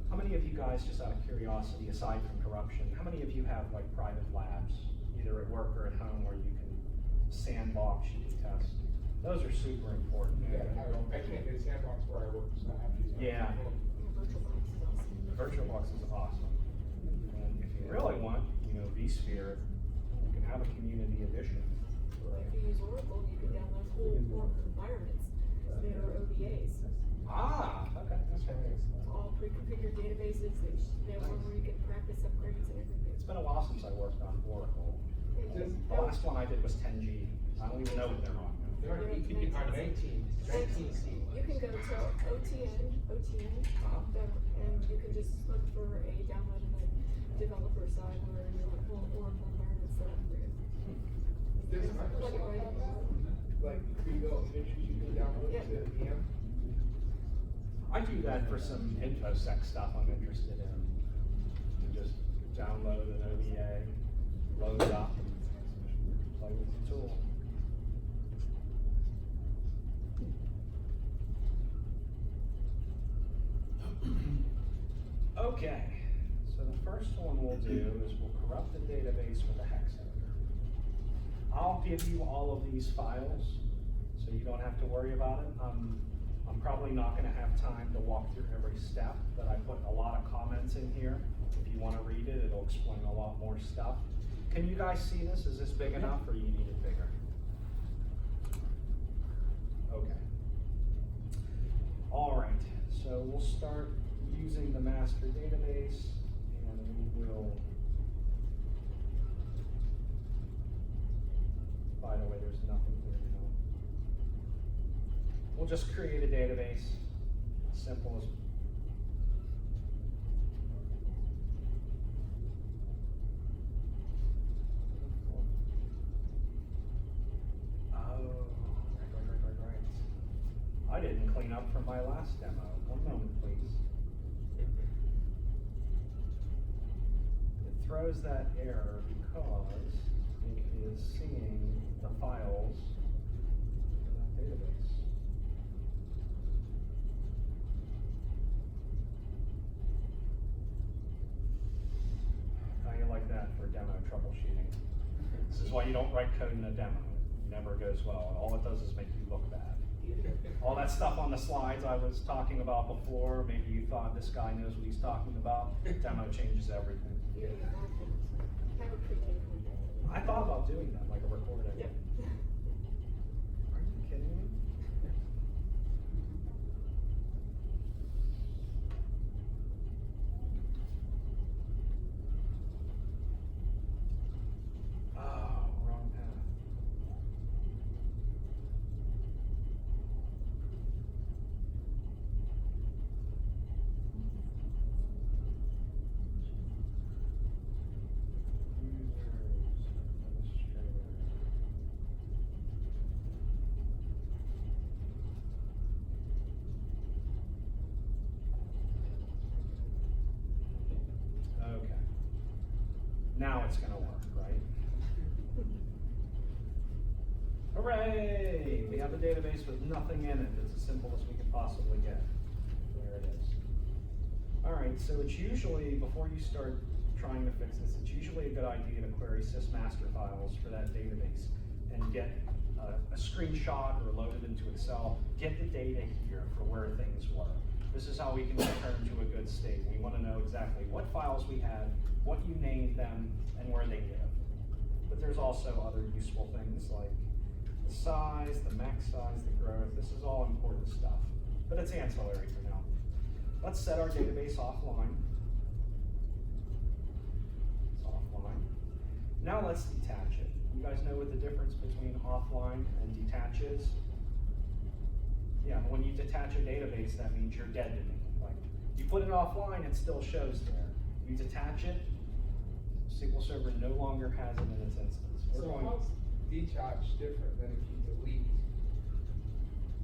How many of you guys, just out of curiosity, aside from corruption, how many of you have like private labs, either at work or at home, where you can sandbox, you can test? Those are super important. Yeah, I can't do sandbox where I work, so I have to use my Yeah. VirtualBox is awesome. VirtualBox is awesome. And if you really want, vSphere, you can have a community edition. If you use Oracle, you can download whole Oracle environments. They are ODAs. Ah, okay. All pre-configured databases. They have one where you can practice upgrades and everything. It's been a while since I worked on Oracle. It The last one I did was 10G. I don't even know what they're on. They're on 19C. You can go to OTN, and you can just look for a download in the developer side where your whole Oracle environment set up for you. Does Plug it right Microsoft, in. like, pre-built images you can download Yeah. to VM? I do that for some InfoSec stuff I'm interested in. You just download an ODA, load it up, and play with the tool. Okay, so the first one we'll do is we'll corrupt the database with a hex editor. I'll give you all of these files, so you don't have to worry about it. I'm probably not gonna have time to walk through every step, but I put a lot of comments in here. If you wanna read it, it'll explain a lot more stuff. Can you guys see this? Is this big enough, or you need it bigger? Okay. All right, so we'll start using the master database, and we will, by the way, there's nothing here, you know. We'll just create a database, simple as. I didn't clean up from my last demo. One moment, please. It throws that error because it is seeing the files in that database. How you like that for demo troubleshooting? This is why you don't write code in a demo. It never goes well. All it does is make you look bad. All that stuff on the slides I was talking about before, maybe you thought this guy knows what he's talking about. Demo changes everything. You don't have to have a pre-tape. I thought about doing that, like a recording. Yep. Are you kidding me? Oh, wrong path. Okay. Now it's gonna work, right? Hooray! We have a database with nothing in it. It's as simple as we can possibly get. There it is. All right, so it's usually, before you start trying to fix this, it's usually a good idea to query sysmaster files for that database and get a screenshot or load it into Excel. Get the data here for where things were. This is how we can return to a good state. We want to know exactly what files we had, what you named them, and where they live. But there's also other useful things like the size, the max size, the growth. This is all important stuff, but it's ancillary for now. Let's set our database offline. It's offline. Now let's detach it. You guys know what the difference between offline and detach is? Yeah, when you detach a database, that means you're dead to me. Like, you put it offline, it still shows there. You detach it, SQL Server no longer has it in its instance. So how's detach different than if you delete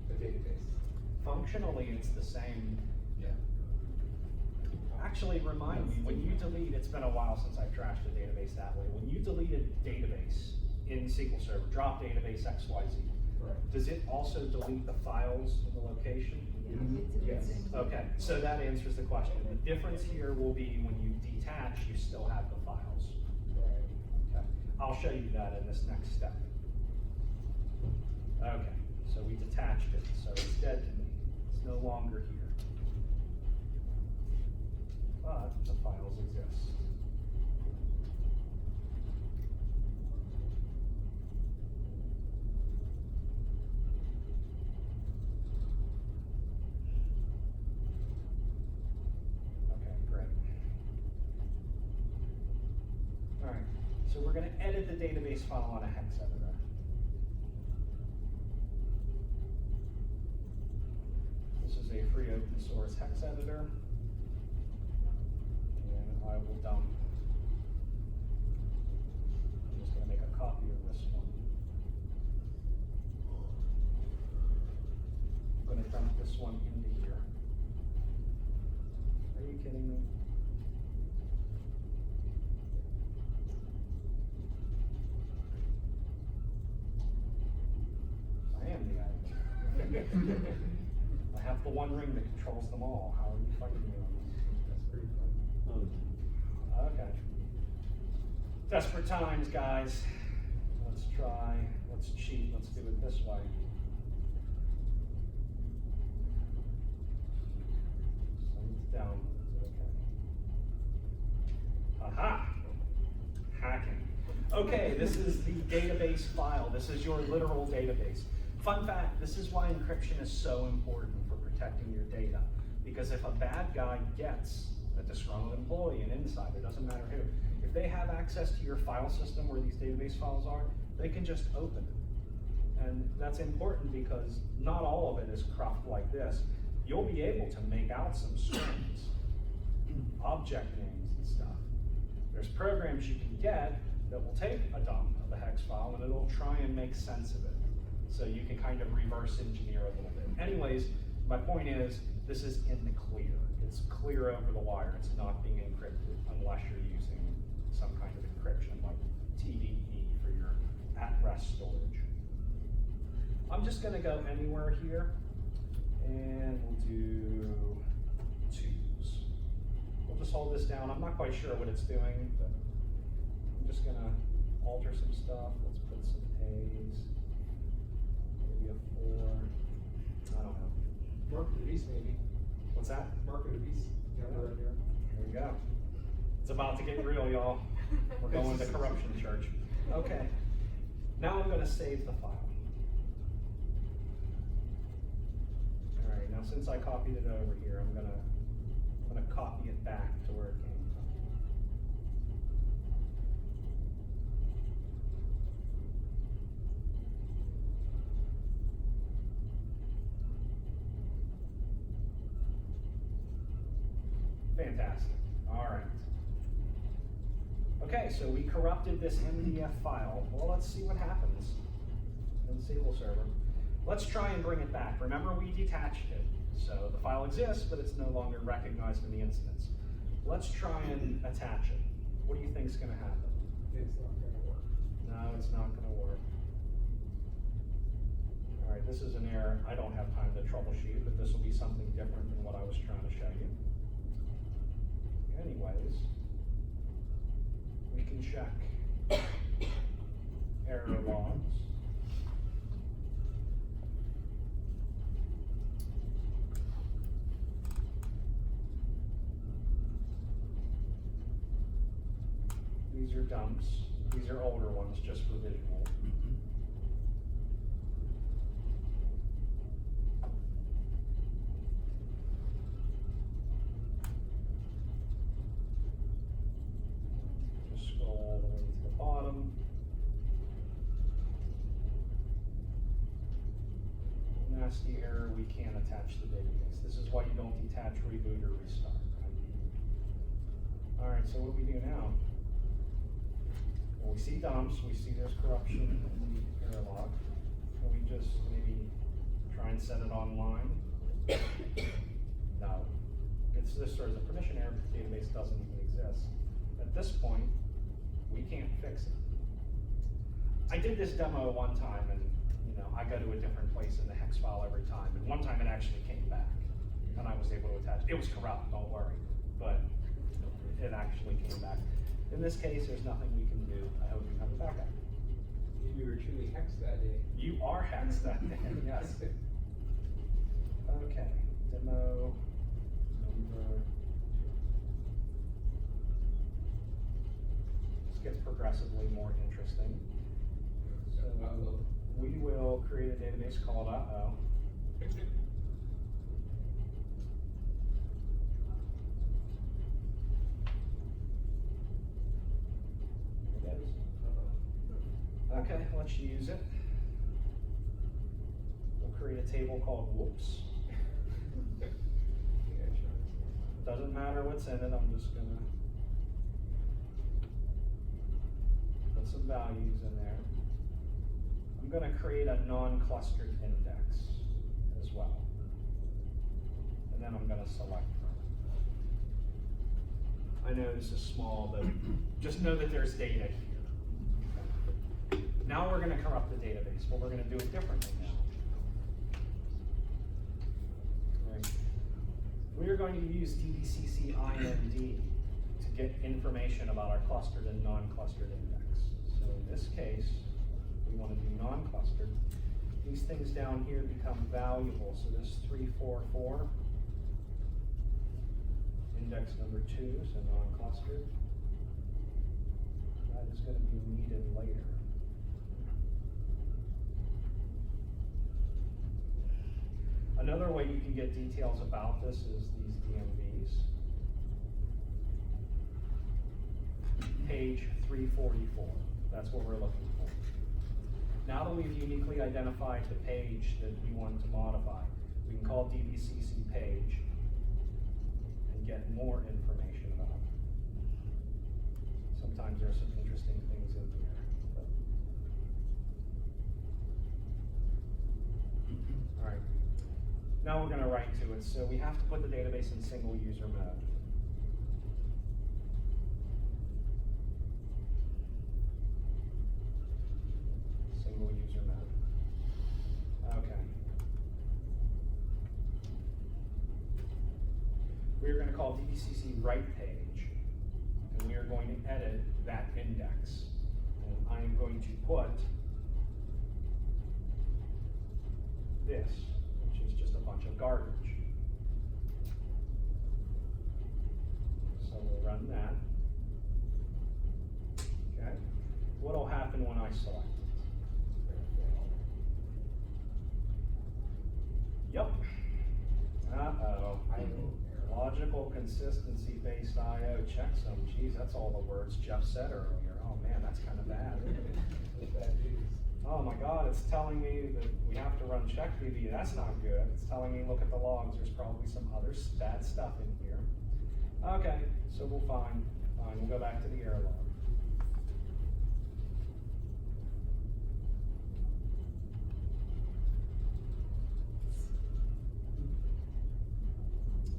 the database? Functionally, it's the same. Yeah. Actually, remind me, when you delete, it's been a while since I've trashed a database that way. When you delete a database in SQL Server, drop database XYZ, Right. does it also delete the files in the location? Yes. Okay, so that answers the question. The difference here will be when you detach, you still have the files. Right. Okay, I'll show you that in this next step. Okay, so we detached it, so it's dead to me. It's no longer here. But the files exist. Okay, great. All right, so we're going to edit the database file on a hex editor. This is a free open source hex editor. And I will dump. I'm just going to make a copy of this one. I'm going to dump this one into here. Are you kidding me? I am the admin. I have the one ring that controls them all. How are you fighting me on this? That's pretty fun. Okay. Desperate times, guys. Let's try, let's cheat, let's do it this way. Send down, okay. Aha! Hacking. Okay, this is the database file. This is your literal database. Fun fact, this is why encryption is so important for protecting your data. Because if a bad guy gets a disgruntled employee, an insider, doesn't matter who, if they have access to your file system where these database files are, they can just open it. And that's important because not all of it is cropped like this. You'll be able to make out some strings, object names and stuff. There's programs you can get that will take a dump of the hex file and it'll try and make sense of it. So you can kind of reverse engineer a little bit. Anyways, my point is, this is in the clear. It's clear over the wire. It's not being encrypted unless you're using some kind of encryption like TDE for your at-rest storage. I'm just gonna go anywhere here and we'll do 2s. We'll just hold this down. I'm not quite sure what it's doing, but I'm just gonna alter some stuff. Let's put some A's, maybe a 4, I don't know. Mark of the beast, maybe. What's that? Mark of the beast. Here we go. It's about to get real, y'all. We're going to corruption church. Okay. Now I'm gonna save the file. All right, now since I copied it over here, I'm gonna copy it back to where it came from. Fantastic. All right. Okay, so we corrupted this MDF file. Well, let's see what happens in the SQL server. Let's try and bring it back. Remember, we detached it. So the file exists, but it's no longer recognized in the instance. Let's try and attach it. What do you think is going to happen? It's not gonna work. No, it's not going to work. All right, this is an error. I don't have time to troubleshoot, but this will be something different than what I was trying to show you. Anyways, we can check error logs. These are dumps. These are older ones just for visual. Just scroll all the way to the bottom. Nasty error, we can't attach the database. This is why you don't detach, reboot, or restart. All right, so what do we do now? Well, we see dumps, we see there's corruption in the error log. Can we just maybe try and set it online? No. It's this sort of a permission error, the database doesn't even exist. At this point, we can't fix it. I did this demo one time and I go to a different place in the hex file every time, and one time it actually came back and I was able to attach. It was corrupt, don't worry, but it actually came back. In this case, there's nothing we can do. I hope you have it back up. You were truly hexed that day. You are hexed that day, yes. Okay, demo number 2. This gets progressively more interesting. So we will create a database called uh-oh. Okay, let's use it. We'll create a table called whoops. Doesn't matter what's in it, I'm just gonna put some values in there. I'm gonna create a non-clustered index as well. And then I'm gonna select from it. I know this is small, but just know that there's data here. Now we're gonna corrupt the database, but we're gonna do it differently now. Right. We are going to use DBCC IND get information about our clustered and non-clustered index. So in this case, we want to do non-clustered. These things down here become valuable. So this 344, index number 2, so non-clustered. That is going to be needed later. Another way you can get details about this is these DMVs. Page 344, that's what we're looking for. Now that we've uniquely identified the page that we want to modify, we can call DBCC page and get more information about it. Sometimes there's some interesting things in here. All right, now we're gonna write to it. So we have to put the database in single user mode. Single user mode. Okay. We're going to call DBCC write page, and we are going to edit that index. And I am going to put this, which is just a bunch of garbage. So we'll run that. Okay. What will happen when I select it? Yep. Uh-oh. Logical consistency based IO checksum. Geez, that's all the words Jeff said earlier. Oh man, that's kind of bad. Oh my God, it's telling me that we have to run checkDB. That's not good. It's telling me look at the logs. There's probably some other bad stuff in here. Okay, so we'll fine. We'll go back to the error log.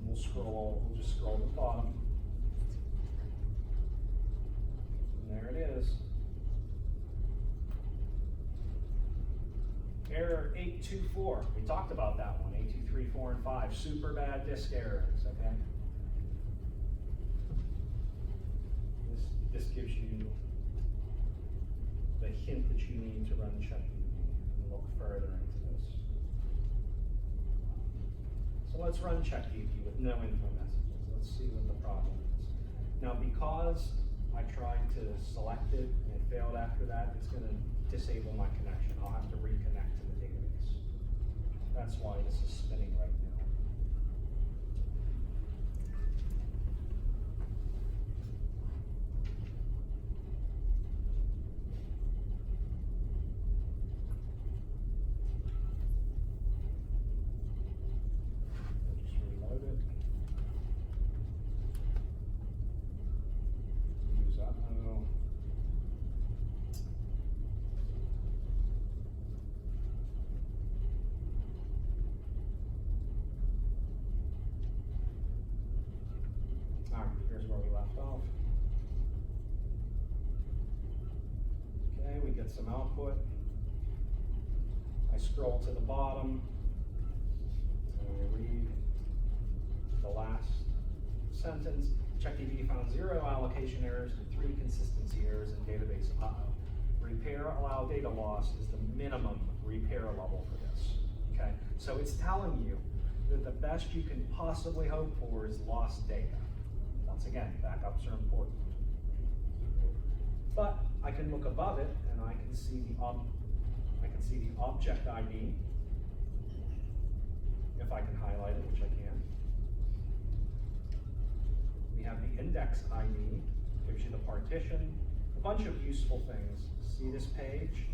We'll just scroll to the bottom. And there it is. Error 824. We talked about that one, 823, 4, and 5. Super bad disk errors, okay? This gives you the hint that you need to run checkDB and look further into this. So let's run checkDB with no info messages. Let's see what the problem is. Now, because I tried to select it and it failed after that, it's going to disable my connection. I'll have to reconnect to the database. That's why this is spinning right now. Here's where we left off. Okay, we get some output. I scroll to the bottom and we read the last sentence. CheckDB found 0 allocation errors and 3 consistency errors in database. Repair allow data loss is the minimum repair level for this. Okay, so it's telling you that the best you can possibly hope for is lost data. Once again, backups are important. But I can look above it and I can see the object ID. If I can highlight it, which I can. We have the index ID, gives you the partition, a bunch of useful things. See this page,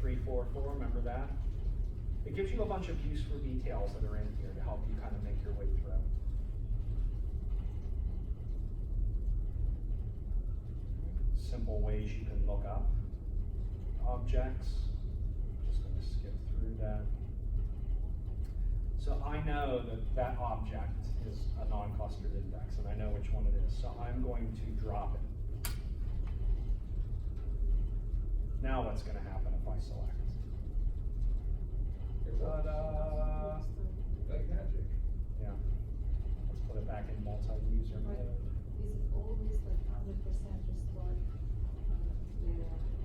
344, remember that? It gives you a bunch of useful details that are in here to help you kind of make your way through. Simple ways you can look up objects. Just going to skip through that. So I know that that object is a non-clustered index, and I know which one it is. So I'm going to drop it. Now what's going to happen if I select? Ta-da! Like magic. Yeah. Let's put it back in multi-user mode. is it always like 100% restored the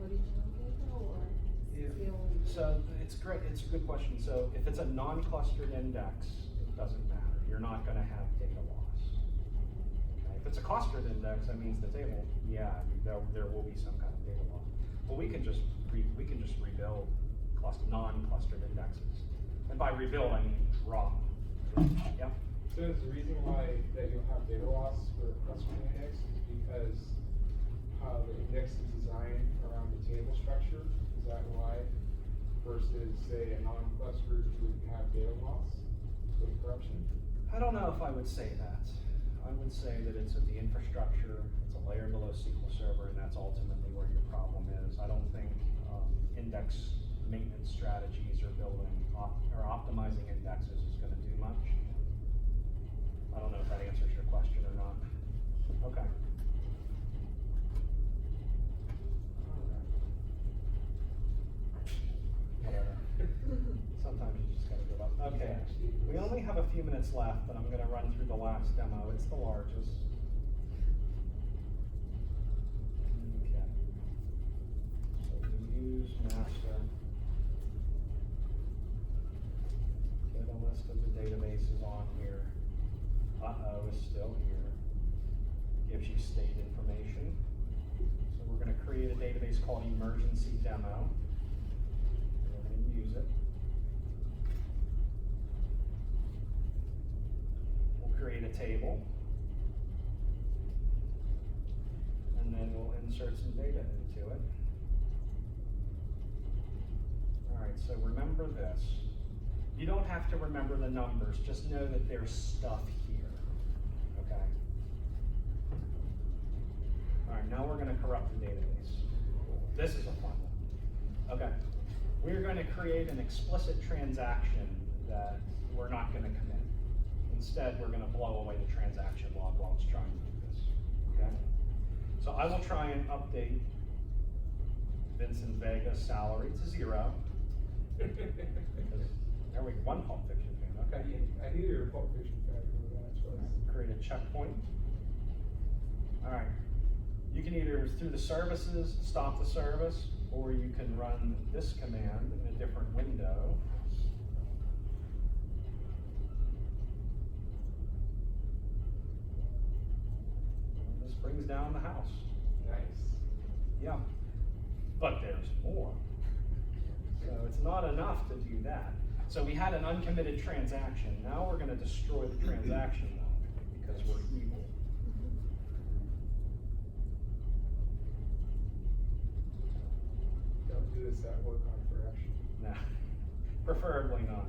original data or Yeah. still? So it's great, it's a good question. So if it's a non-clustered index, it doesn't matter. You're not gonna have data loss. Okay? If it's a clustered index, that means the table, yeah, there will be some kind of data loss. But we can just rebuild non-clustered indexes. And by rebuild, I mean drop. Yep. So is the reason why that you'll have data loss for a clustering index is because how the index is designed around the table structure? Is that why? Versus say a non-clustered would have data loss with corruption? I don't know if I would say that. I would say that it's at the infrastructure, it's a layer below SQL Server, and that's ultimately where your problem is. I don't think index maintenance strategies or optimizing indexes is going to do much. I don't know if that answers your question or not. Okay. Whatever. Sometimes you just gotta give up. Okay, we only have a few minutes left, and I'm gonna run through the last demo. It's the largest. Okay. So we use master. Get a list of the databases on here. Uh-oh is still here. Gives you state information. So we're gonna create a database called emergency demo. We're gonna use it. We'll create a table. And then we'll insert some data into it. Alright, so remember this. You don't have to remember the numbers, just know that there's stuff here, okay? Alright, now we're gonna corrupt the database. This is a fun one. Okay, we're gonna create an explicit transaction that we're not gonna commit. Instead, we're gonna blow away the transaction log while it's trying to do this, okay? So I will try and update Vincent Vega's salary to 0. There we go, one Pulp Fiction fan, okay. I knew you were a Pulp Fiction fan for that choice. Create a checkpoint. All right, you can either through the services stop the service, or you can run this command in a different window. And this brings down the house. Nice. Yeah, but there's more. So it's not enough to do that. So we had an uncommitted transaction. Now we're going to destroy the transaction log because we're evil. Don't do this at work on corruption. Nah, preferably not.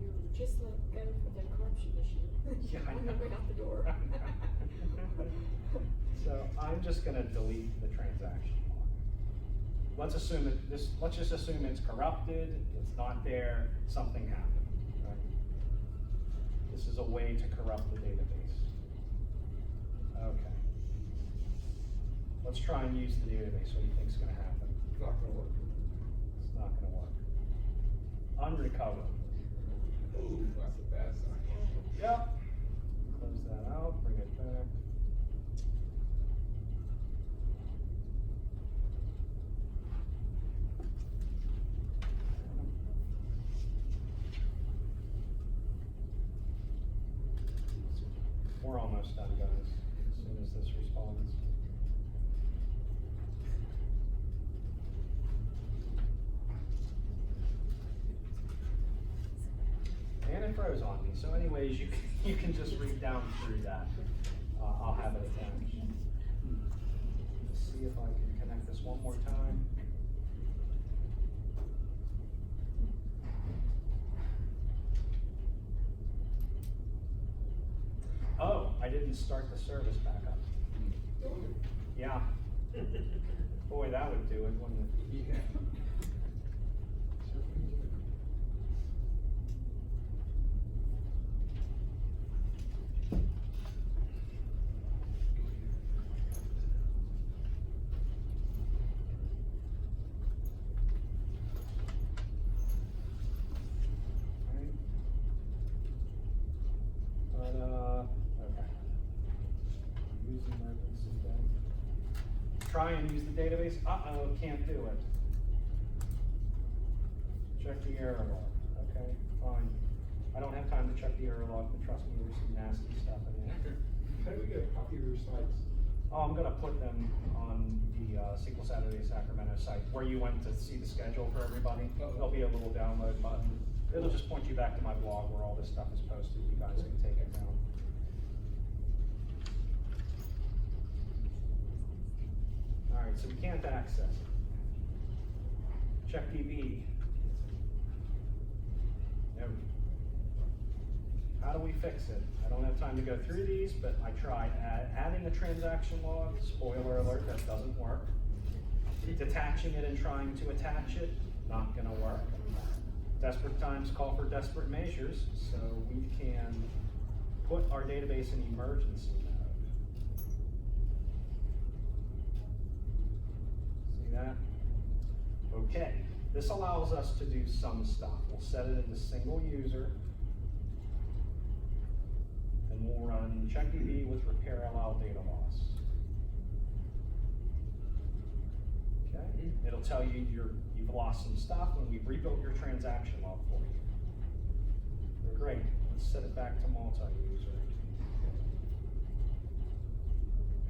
You just let go for the corruption issue. Yeah, I On know. the way out the door. So I'm just going to delete the transaction log. Let's assume that this. Let's just assume it's corrupted. It's not there. Something happened. Right? This is a way to corrupt the database. Okay. Let's try and use the database. What do you think is going to happen? It's not gonna work. It's not going to work. Unrecover. Ooh, that's a bad sign. Yep. Close that out. Bring it back. We're almost done, guys, as soon as this responds. And it froze on me, so anyways, you can just read down through that. I'll have it attached. Let's see if I can connect this one more time. Oh, I didn't start the service back up. Yeah. Boy, that would do it, wouldn't it? Yeah. Right. Try and use the database. Uh-oh, can't do it. Check the error log. Okay, fine. I don't have time to check the error log, but trust me, there's some nasty stuff in there. How do we get a copy of your slides? Oh, I'm gonna put them on the SQL Saturday Sacramento site where you went to see the schedule for everybody. There'll be a little download button. It'll just point you back to my blog where all this stuff is posted. You guys can take it down. All right, so we can't access it. Check DB. No. How do we fix it? I don't have time to go through these, but I tried adding a transaction log. Spoiler alert, that doesn't work. Detaching it and trying to attach it, not gonna work. Desperate times call for desperate measures, so we can put our database in emergency mode. See that? Okay, this allows us to do some stuff. We'll set it into single user, and we'll run checkDB with repair allow data loss. Okay, it'll tell you you've lost some stuff and we've rebuilt your transaction log for you. Great, let's set it back to multi-user.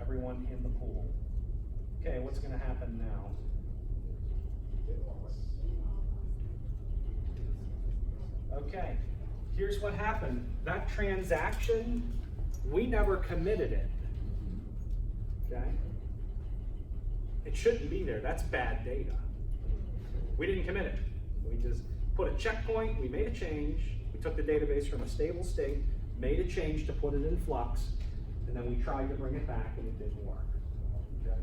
Everyone in the pool. Okay, what's gonna happen now? Okay, here's what happened. That transaction, we never committed it. Okay? It shouldn't be there. That's bad data. We didn't commit it. We just put a checkpoint, we made a change, we took the database from a stable state, made a change to put it in flux, and then we tried to bring it back and it didn't work. Okay?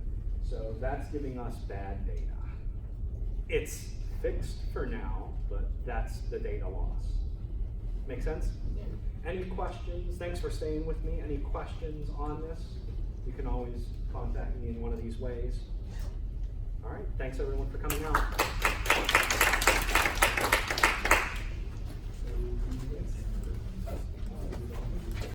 So that's giving us bad data. It's fixed for now, but that's the data loss. Make sense? Yeah. Any questions? Thanks for staying with me. Any questions on this? You can always contact me in one of these ways. All right, thanks everyone for coming out.